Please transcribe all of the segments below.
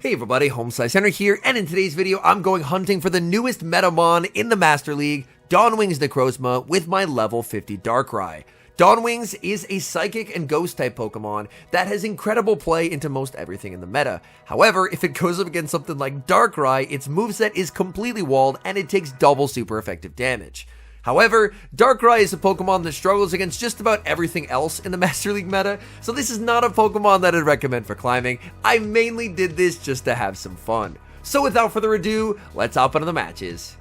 Hey everybody, HomeSliceHenry here, and in today's video, I'm going hunting for the newest Metamon in the Master League, Dawnwing's NECROZMA, with my level 50 Darkrai. Dawnwings is a Psychic and Ghost type Pokemon that has incredible play into most everything in the meta. However, if it goes up against something like Darkrai, its moveset is completely walled and it takes double super effective damage. However, Darkrai is a Pokemon that struggles against just about everything else in the Master League meta, so this is not a Pokemon that I'd recommend for climbing. I mainly did this just to have some fun. So without further ado, let's hop into the matches.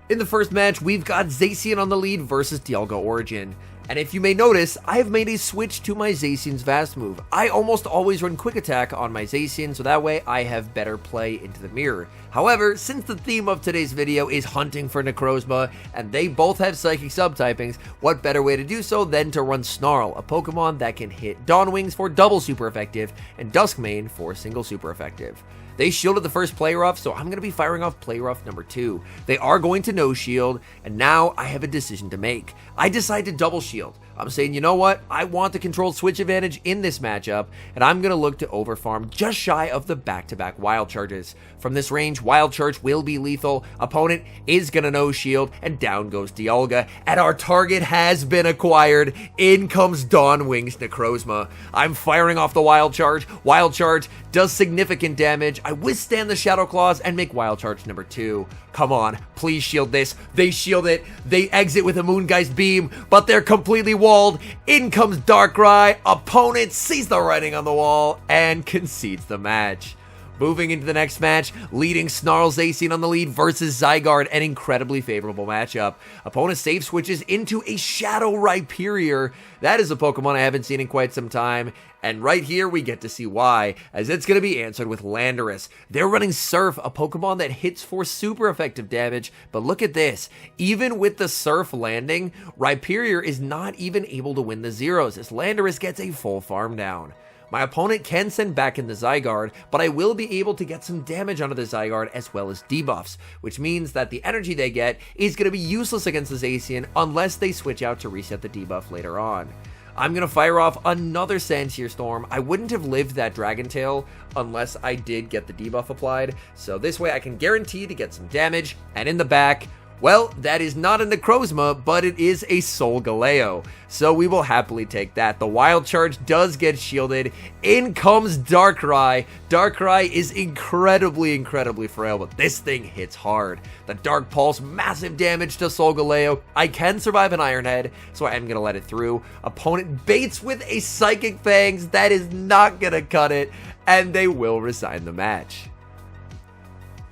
In the first match, we've got Zacian on the lead versus Dialga Origin. And if you may notice, I have made a switch to my Zacian's Vast move. I almost always run Quick Attack on my Zacian, so that way I have better play into the mirror. However, since the theme of today's video is hunting for NECROZMA, and they both have Psychic subtypings, what better way to do so than to run Snarl, a Pokemon that can hit Dawnwings for double super effective, and Duskmane for single super effective. They shielded the first Play Rough, so I'm going to be firing off Play Rough number 2. They are going to no shield, and now I have a decision to make. I decide to double shield. I'm saying, you know what? I want the controlled switch advantage in this matchup, and I'm going to look to overfarm just shy of the back-to-back Wild Charges. From this range, Wild Charge will be lethal, opponent is going to no shield, and down goes Dialga, and our target has been acquired. In comes Dawnwing's NECROZMA. I'm firing off the Wild Charge. Wild Charge does significant damage. I withstand the Shadow Claws and make Wild Charge number 2. Come on, please shield this. They shield it. They exit with a Moongeist Beam, but they're completely walled. In comes Darkrai. Opponent sees the writing on the wall and concedes the match. Moving into the next match, leading Snarl Zacian on the lead versus Zygarde, an incredibly favorable matchup. Opponent safe switches into a Shadow Rhyperior. That is a Pokemon I haven't seen in quite some time, and right here we get to see why, as it's going to be answered with Landorus. They're running Surf, a Pokemon that hits for super effective damage, but look at this. Even with the Surf landing, Rhyperior is not even able to win the zeros, as Landorus gets a full farm down. My opponent can send back in the Zygarde, but I will be able to get some damage onto the Zygarde as well as debuffs, which means that the energy they get is going to be useless against the Zacian unless they switch out to reset the debuff later on. I'm going to fire off another Sandsear Storm. I wouldn't have lived that Dragon Tail unless I did get the debuff applied, so this way I can guarantee to get some damage, and in the back, well, that is not a NECROZMA, but it is a Solgaleo, so we will happily take that. The Wild Charge does get shielded. In comes Darkrai. Darkrai is incredibly frail, but this thing hits hard. The Dark Pulse, massive damage to Solgaleo. I can survive an Iron Head, so I am going to let it through. Opponent baits with a Psychic Fangs. That is not going to cut it, and they will resign the match.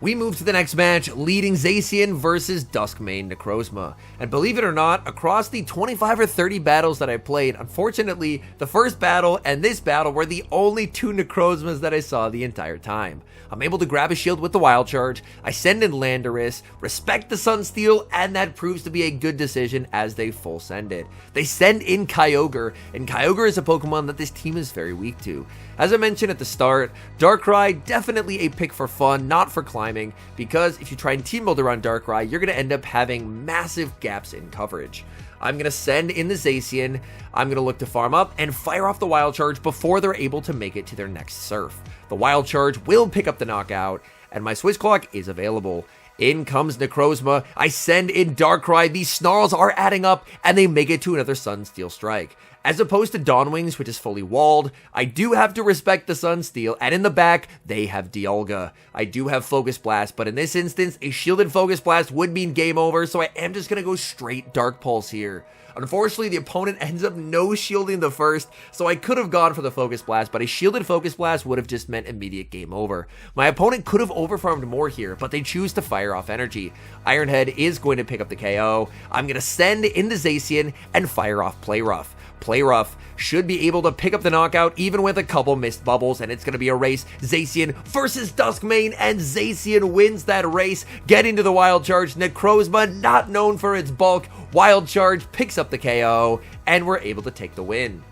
We move to the next match, leading Zacian versus Duskmane NECROZMA. And believe it or not, across the 25 or 30 battles that I played, unfortunately, the first battle and this battle were the only 2 NECROZMAs that I saw the entire time. I'm able to grab a shield with the Wild Charge, I send in Landorus, respect the Sunsteel, and that proves to be a good decision as they full send it. They send in Kyogre, and Kyogre is a Pokemon that this team is very weak to. As I mentioned at the start, Darkrai definitely a pick for fun, not for climbing, because if you try and team build around Darkrai, you're going to end up having massive gaps in coverage. I'm going to send in the Zacian, I'm going to look to farm up and fire off the Wild Charge before they're able to make it to their next Surf. The Wild Charge will pick up the knockout, and my Switch Clock is available. In comes NECROZMA, I send in Darkrai, these Snarls are adding up, and they make it to another Sunsteel Strike. As opposed to Dawnwings, which is fully walled, I do have to respect the Sunsteel, and in the back, they have Dialga. I do have Focus Blast, but in this instance, a shielded Focus Blast would mean game over, so I am just going to go straight Dark Pulse here. Unfortunately, the opponent ends up no shielding the first, so I could have gone for the Focus Blast, but a shielded Focus Blast would have just meant immediate game over. My opponent could have overfarmed more here, but they choose to fire off energy. Iron Head is going to pick up the KO. I'm going to send in the Zacian and fire off Play Rough. Play Rough should be able to pick up the knockout even with a couple missed bubbles, and it's going to be a race. Zacian versus Duskmane, and Zacian wins that race, getting to the Wild Charge. NECROZMA, not known for its bulk, Wild Charge picks up the KO, and we're able to take the win.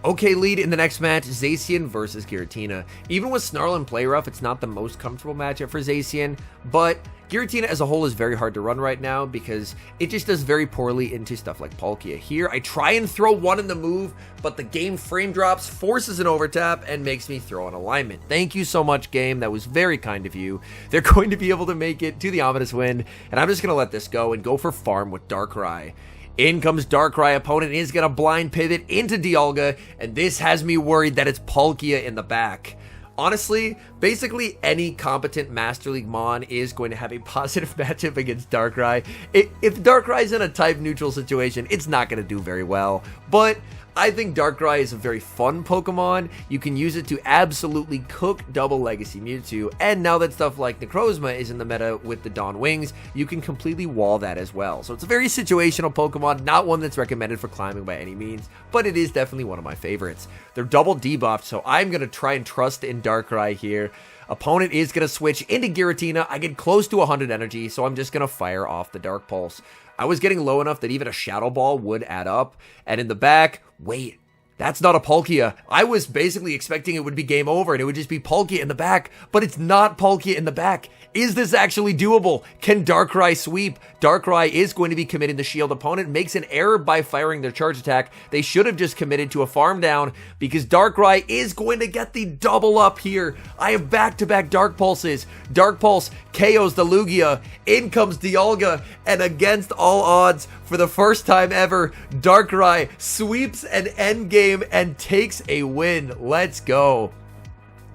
Okay, lead in the next match, Zacian versus Giratina. Even with Snarl and Play Rough, it's not the most comfortable matchup for Zacian, but Giratina as a whole is very hard to run right now because it just does very poorly into stuff like Palkia. Here, I try and throw one in the move, but the game frame drops, forces an overtap, and makes me throw an alignment. Thank you so much, game. That was very kind of you. They're going to be able to make it to the ominous win, and I'm just going to let this go and go for farm with Darkrai. In comes Darkrai, opponent is going to blind pivot into Dialga, and this has me worried that it's Palkia in the back. Honestly, basically any competent Master League Mon is going to have a positive matchup against Darkrai. If Darkrai's in a type neutral situation, it's not going to do very well, but I think Darkrai is a very fun Pokemon. You can use it to absolutely cook double Legacy Mewtwo, and now that stuff like NECROZMA is in the meta with the Dawn Wings, you can completely wall that as well. So it's a very situational Pokemon, not one that's recommended for climbing by any means, but it is definitely one of my favorites. They're double debuffed, so I'm going to try and trust in Darkrai here. Opponent is going to switch into Giratina. I get close to 100 energy, so I'm just going to fire off the Dark Pulse. I was getting low enough that even a Shadow Ball would add up. And in the back, wait, that's not a Palkia. I was basically expecting it would be game over and it would just be Palkia in the back, but it's not Palkia in the back. Is this actually doable? Can Darkrai sweep? Darkrai is going to be committing the shield. Opponent makes an error by firing their charge attack. They should have just committed to a farm down because Darkrai is going to get the double up here. I have back-to-back Dark Pulses. Dark Pulse KOs the Lugia. In comes Dialga, and against all odds, for the first time ever, Darkrai sweeps an endgame and takes a win. Let's go.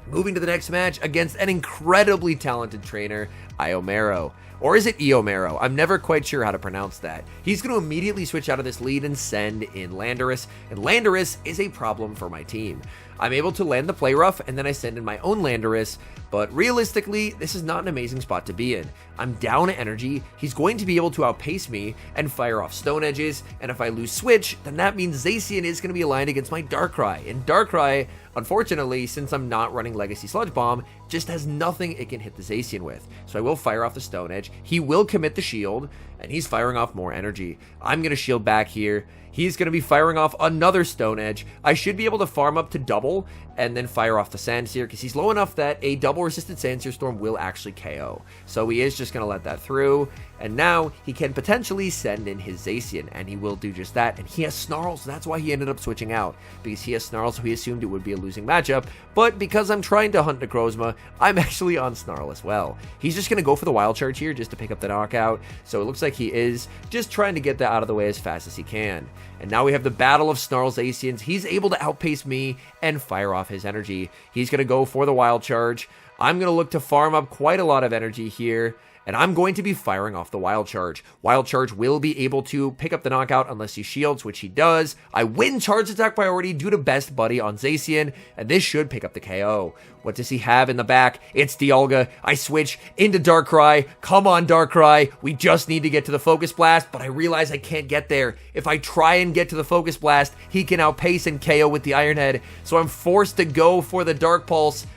Moving to the next match against an incredibly talented trainer, Iomero. Or is it Eomero? I'm never quite sure how to pronounce that. He's going to immediately switch out of this lead and send in Landorus, and Landorus is a problem for my team. I'm able to land the Play Rough, and then I send in my own Landorus, but realistically, this is not an amazing spot to be in. I'm down energy, he's going to be able to outpace me and fire off Stone Edges, and if I lose Switch, then that means Zacian is going to be aligned against my Darkrai, and Darkrai, unfortunately, since I'm not running Legacy Sludge Bomb, just has nothing it can hit the Zacian with. So I will fire off the Stone Edge, he will commit the shield, and he's firing off more energy. I'm going to shield back here. He's going to be firing off another Stone Edge. I should be able to farm up to double and then fire off the Sandsear because he's low enough that a double resisted Sandsear Storm will actually KO. So he is just going to let that through. And now he can potentially send in his Zacian, and he will do just that. And he has Snarl, so that's why he ended up switching out. Because he has Snarl, so he assumed it would be a losing matchup. But because I'm trying to hunt NECROZMA, I'm actually on Snarl as well. He's just going to go for the Wild Charge here just to pick up the knockout. So it looks like he is just trying to get that out of the way as fast as he can. And now we have the battle of Snarl Zacians. He's able to outpace me and fire off his energy. He's going to go for the Wild Charge. I'm going to look to farm up quite a lot of energy here, and I'm going to be firing off the Wild Charge. Wild Charge will be able to pick up the knockout unless he shields, which he does. I win Charge Attack priority due to Best Buddy on Zacian, and this should pick up the KO. What does he have in the back? It's Dialga. I switch into Darkrai. Come on, Darkrai. We just need to get to the Focus Blast, but I realize I can't get there. If I try and get to the Focus Blast, he can outpace and KO with the Iron Head, so I'm forced to go for the Dark Pulse.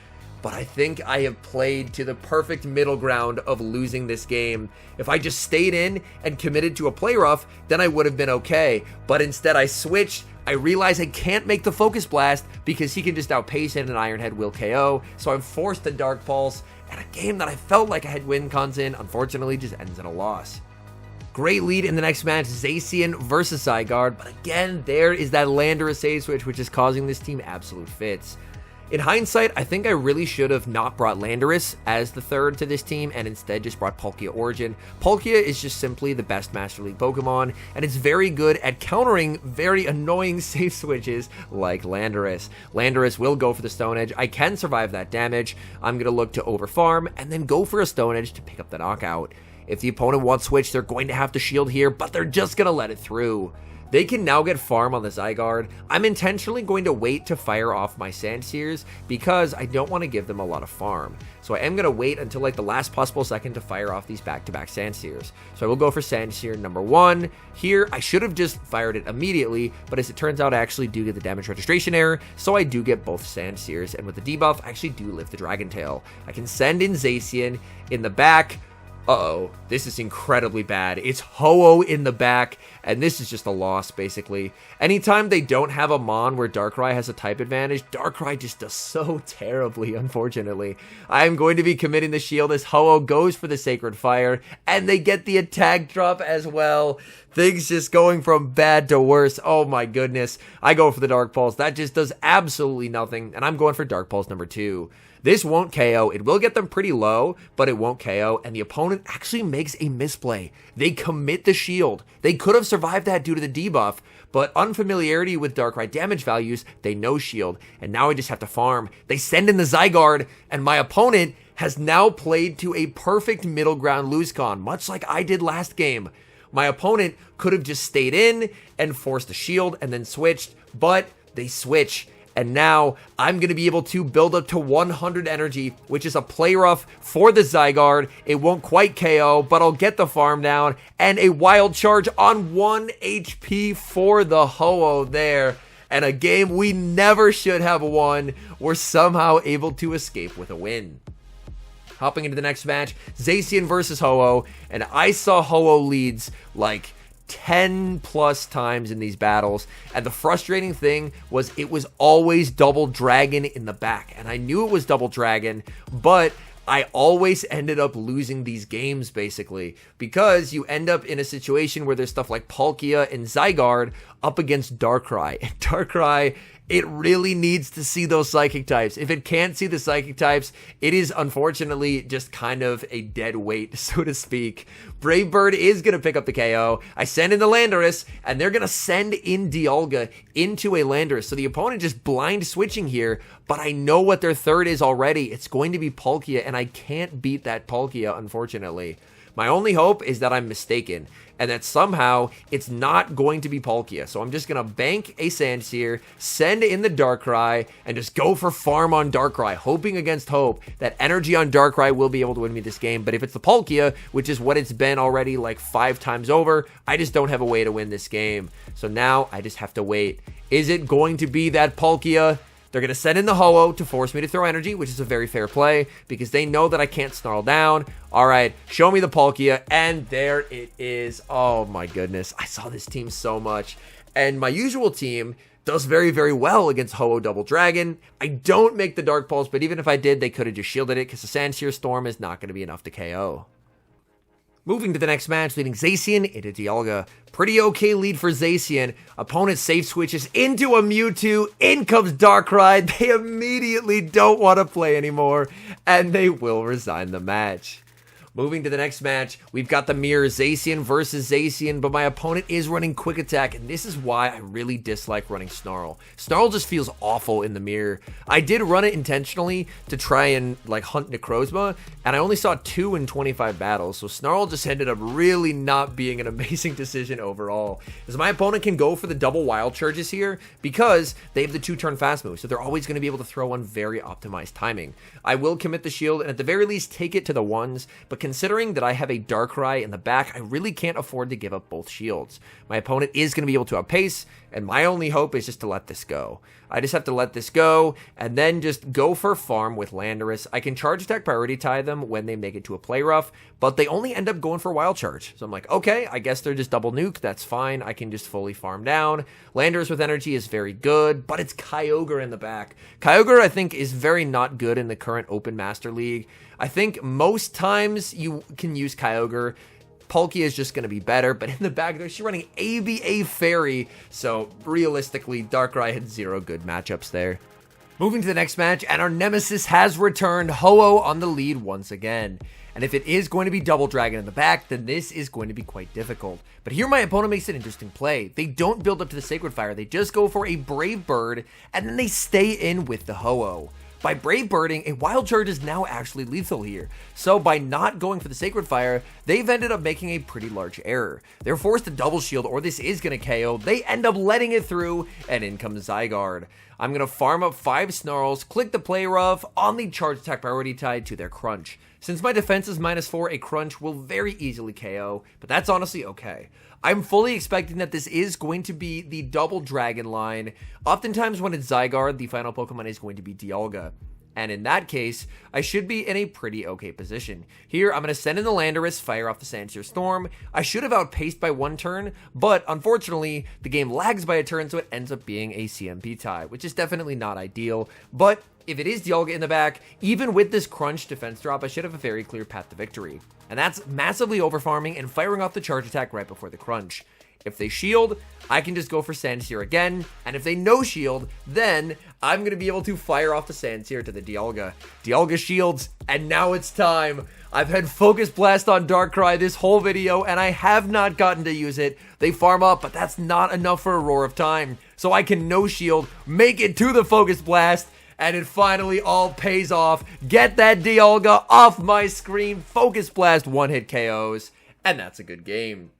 But I think I have played to the perfect middle ground of losing this game. If I just stayed in and committed to a Play Rough, then I would have been okay. But instead I switched. I realize I can't make the Focus Blast because he can just outpace it and Iron Head will KO. So I'm forced to Dark Pulse. And a game that I felt like I had win cons in, unfortunately just ends in a loss. Great lead in the next match, Zacian versus Zygarde. But again, there is that Landorus save switch, which is causing this team absolute fits. In hindsight, I think I really should have not brought Landorus as the third to this team and instead just brought Palkia Origin. Palkia is just simply the best Master League Pokemon, and it's very good at countering very annoying save switches like Landorus. Landorus will go for the Stone Edge. I can survive that damage. I'm going to look to overfarm and then go for a Stone Edge to pick up the knockout. If the opponent wants Switch, they're going to have to shield here, but they're just going to let it through. They can now get farm on the Zygarde. I'm intentionally going to wait to fire off my Sandsears because I don't want to give them a lot of farm. So I am going to wait until like the last possible second to fire off these back-to-back Sandsears. So I will go for Sandsear number 1. Here, I should have just fired it immediately, but as it turns out, I actually do get the damage registration error, so I do get both Sandsears, and with the debuff, I actually do lift the Dragon Tail. I can send in Zacian in the back. Uh-oh, this is incredibly bad. It's Ho-Oh in the back, and this is just a loss, basically. Anytime they don't have a Mon where Darkrai has a type advantage, Darkrai just does so terribly, unfortunately. I am going to be committing the shield as Ho-Oh goes for the Sacred Fire, and they get the attack drop as well. Things just going from bad to worse. Oh my goodness. I go for the Dark Pulse. That just does absolutely nothing, and I'm going for Dark Pulse number 2. This won't KO. It will get them pretty low, but it won't KO, and the opponent actually makes a misplay. They commit the shield. They could have survived that due to the debuff, but unfamiliarity with Darkrai damage values, they no shield, and now I just have to farm. They send in the Zygarde, and my opponent has now played to a perfect middle ground lose con, much like I did last game. My opponent could have just stayed in and forced a shield and then switched, but they switch. And now I'm going to be able to build up to 100 energy, which is a play rough for the Zygarde. It won't quite KO, but I'll get the farm down. And a wild charge on 1 HP for the Ho-Oh there. And a game we never should have won. We're somehow able to escape with a win. Hopping into the next match, Zacian versus Ho-Oh. And I saw Ho-Oh leads like 10 plus times in these battles, and the frustrating thing was it was always double dragon in the back, and I knew it was double dragon, but I always ended up losing these games basically because you end up in a situation where there's stuff like Palkia and Zygarde up against Darkrai, and Darkrai, it really needs to see those psychic types. If it can't see the psychic types, it is unfortunately just kind of a dead weight, so to speak. Brave Bird is going to pick up the KO. I send in the Landorus, and they're going to send in Dialga into a Landorus. So the opponent just blind switching here, but I know what their third is already. It's going to be Palkia, and I can't beat that Palkia, unfortunately. My only hope is that I'm mistaken, and that somehow it's not going to be Palkia. So I'm just going to bank a Sandsear, send in the Darkrai, and just go for farm on Darkrai, hoping against hope that energy on Darkrai will be able to win me this game. But if it's the Palkia, which is what it's been already like 5 times over, I just don't have a way to win this game. So now I just have to wait. Is it going to be that Palkia? They're going to send in the Ho-Oh to force me to throw energy, which is a very fair play because they know that I can't snarl down. All right, show me the Palkia, and there it is. Oh my goodness, I saw this team so much. And my usual team does very, very well against Ho-Oh Double Dragon. I don't make the Dark Pulse, but even if I did, they could have just shielded it because the Sandsear Storm is not going to be enough to KO. Moving to the next match, leading Zacian into Dialga. Pretty okay lead for Zacian. Opponent safe switches into a Mewtwo. In comes Darkrai. They immediately don't want to play anymore, and they will resign the match. Moving to the next match, we've got the mirror, Zacian versus Zacian, but my opponent is running Quick Attack, and this is why I really dislike running Snarl. Snarl just feels awful in the mirror. I did run it intentionally to try and like hunt NECROZMA, and I only saw 2 in 25 battles, so Snarl just ended up really not being an amazing decision overall. As my opponent can go for the double wild charges here because they have the 2-turn fast move, so they're always going to be able to throw on very optimized timing. I will commit the shield and at the very least take it to the ones, but considering that I have a Darkrai in the back, I really can't afford to give up both shields. My opponent is going to be able to outpace, and my only hope is just to let this go. I just have to let this go, and then just go for farm with Landorus. I can charge attack priority tie them when they make it to a play rough, but they only end up going for wild charge. So I'm like, okay, I guess they're just double nuke, that's fine. I can just fully farm down. Landorus with energy is very good, but it's Kyogre in the back. Kyogre, I think, is very not good in the current Open Master League. I think most times you can use Kyogre. Palkia is just going to be better, but in the back there, she's running ABA Fairy, so realistically, Darkrai had 0 good matchups there. Moving to the next match, and our nemesis has returned, Ho-Oh on the lead once again. And if it is going to be Double Dragon in the back, then this is going to be quite difficult. But here my opponent makes an interesting play. They don't build up to the Sacred Fire, they just go for a Brave Bird, and then they stay in with the Ho-Oh. By Brave Birding, a Wild Charge is now actually lethal here. So by not going for the Sacred Fire, they've ended up making a pretty large error. They're forced to double shield or this is going to KO. They end up letting it through and in comes Zygarde. I'm going to farm up 5 Snarls, click the play rough on the charge attack priority tied to their Crunch. Since my defense is -4, a Crunch will very easily KO, but that's honestly okay. I'm fully expecting that this is going to be the Double Dragon line. Oftentimes when it's Zygarde, the final Pokemon is going to be Dialga. And in that case, I should be in a pretty okay position. Here, I'm going to send in the Landorus, fire off the Sandsear Storm. I should have outpaced by 1 turn, but unfortunately, the game lags by a turn, so it ends up being a CMP tie, which is definitely not ideal. But if it is Dialga in the back, even with this crunch defense drop, I should have a very clear path to victory. And that's massively overfarming and firing off the charge attack right before the crunch. If they shield, I can just go for Sandsear again, and if they no shield, then I'm going to be able to fire off the Sandsear to the Dialga. Dialga shields, and now it's time. I've had Focus Blast on Darkrai this whole video, and I have not gotten to use it. They farm up, but that's not enough for a Roar of Time. So I can no shield, make it to the Focus Blast, and it finally all pays off. Get that Dialga off my screen. Focus Blast, 1-hit KOs, and that's a good game.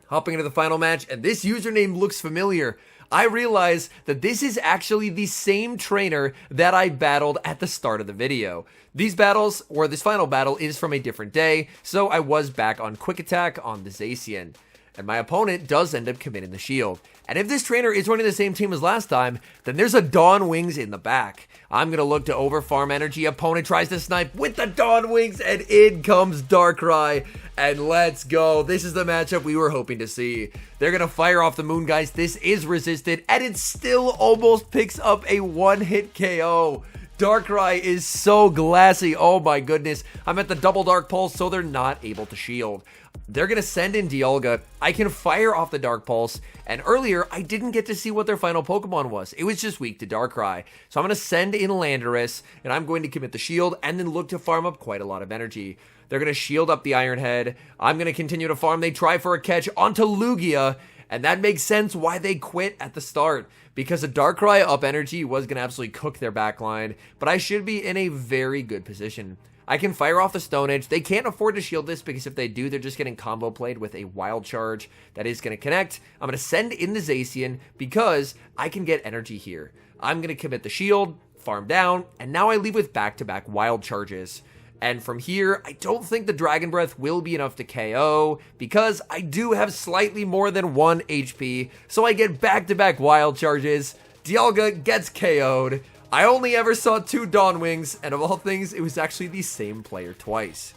Hopping into the final match, and this username looks familiar. I realize that this is actually the same trainer that I battled at the start of the video. These battles, or this final battle, is from a different day, so I was back on Quick Attack on the Zacian. And my opponent does end up committing the shield. And if this trainer is running the same team as last time, then there's a Dawn Wings in the back. I'm going to look to overfarm energy. Opponent tries to snipe with the Dawn Wings, and in comes Darkrai. And let's go. This is the matchup we were hoping to see. They're going to fire off the Moon, guys. This is resisted, and it still almost picks up a 1-hit KO. Darkrai is so glassy. Oh my goodness. I'm at the double Dark Pulse, so they're not able to shield. They're going to send in Dialga. I can fire off the Dark Pulse, and earlier I didn't get to see what their final Pokemon was. It was just weak to Darkrai. So I'm going to send in Landorus, and I'm going to commit the shield and then look to farm up quite a lot of energy. They're going to shield up the Iron Head. I'm going to continue to farm. They try for a catch onto Lugia, and that makes sense why they quit at the start, because a Darkrai up energy was going to absolutely cook their backline, but I should be in a very good position. I can fire off the Stone Edge. They can't afford to shield this, because if they do, they're just getting combo played with a Wild Charge that is going to connect. I'm going to send in the Zacian because I can get energy here. I'm going to commit the shield, farm down, and now I leave with back-to-back Wild Charges. And from here, I don't think the Dragon Breath will be enough to KO, because I do have slightly more than 1 HP, so I get back-to-back Wild Charges. Dialga gets KO'd. I only ever saw 2 Dawn Wings, and of all things, it was actually the same player twice.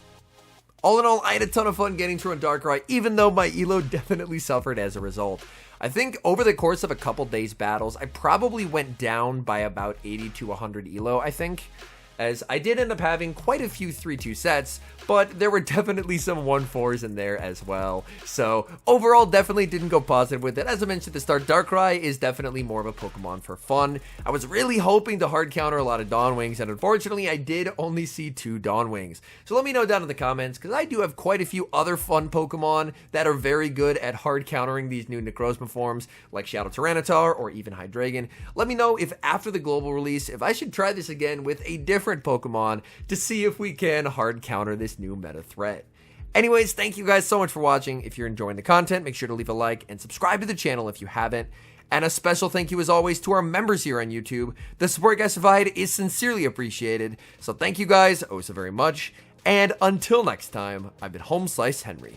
All in all, I had a ton of fun getting through on Darkrai, even though my elo definitely suffered as a result. I think over the course of a couple days battles, I probably went down by about 80 to 100 elo, I think, as I did end up having quite a few 3-2 sets, but there were definitely some 1-4s in there as well. So overall, definitely didn't go positive with it. As I mentioned at the start, Darkrai is definitely more of a Pokemon for fun. I was really hoping to hard counter a lot of Dawn Wings, and unfortunately, I did only see 2 Dawn Wings. So let me know down in the comments, because I do have quite a few other fun Pokemon that are very good at hard countering these new Necrozma forms, like Shadow Tyranitar or even Hydreigon. Let me know if after the global release, if I should try this again with a different Pokemon to see if we can hard counter this new meta threat. Anyways, thank you guys so much for watching. If you're enjoying the content, make sure to leave a like and subscribe to the channel if you haven't. And a special thank you as always to our members here on YouTube. The support you guys provide is sincerely appreciated. So thank you guys oh so very much. And until next time, I've been HomeSliceHenry.